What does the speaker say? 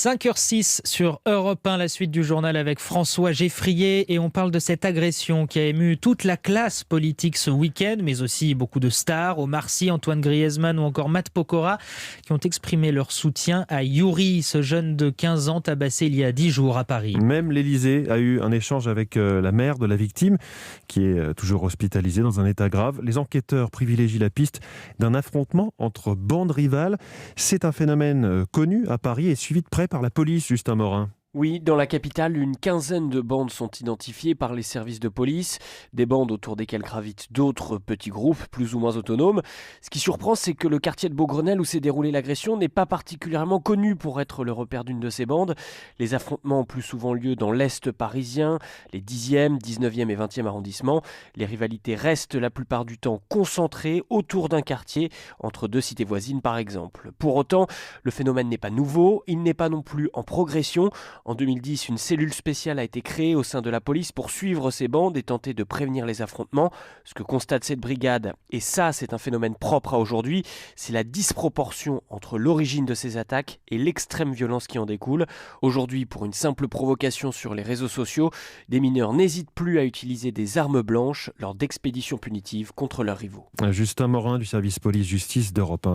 5h06 sur Europe 1, la suite du journal avec François Geffrier, et on parle de cette agression qui a ému toute la classe politique ce week-end, mais aussi beaucoup de stars, Omar Sy, Antoine Griezmann ou encore Matt Pokora, qui ont exprimé leur soutien à Yuri, ce jeune de 15 ans tabassé il y a 10 jours à Paris. Même l'Élysée a eu un échange avec la mère de la victime, qui est toujours hospitalisée dans un état grave. Les enquêteurs privilégient la piste d'un affrontement entre bandes rivales. C'est un phénomène connu à Paris et suivi de près par la police, Justin Morin. Oui, dans la capitale, une quinzaine de bandes sont identifiées par les services de police, des bandes autour desquelles gravitent d'autres petits groupes plus ou moins autonomes. Ce qui surprend, c'est que le quartier de Beaugrenelle où s'est déroulée l'agression n'est pas particulièrement connu pour être le repère d'une de ces bandes. Les affrontements ont plus souvent lieu dans l'Est parisien, les 10e, 19e et 20e arrondissements. Les rivalités restent la plupart du temps concentrées autour d'un quartier, entre deux cités voisines par exemple. Pour autant, le phénomène n'est pas nouveau, il n'est pas non plus en progression. En 2010, une cellule spéciale a été créée au sein de la police pour suivre ces bandes et tenter de prévenir les affrontements. Ce que constate cette brigade, et ça c'est un phénomène propre à aujourd'hui, c'est la disproportion entre l'origine de ces attaques et l'extrême violence qui en découle. Aujourd'hui, pour une simple provocation sur les réseaux sociaux, des mineurs n'hésitent plus à utiliser des armes blanches lors d'expéditions punitives contre leurs rivaux. Justin Morin du service police-justice d'Europe 1.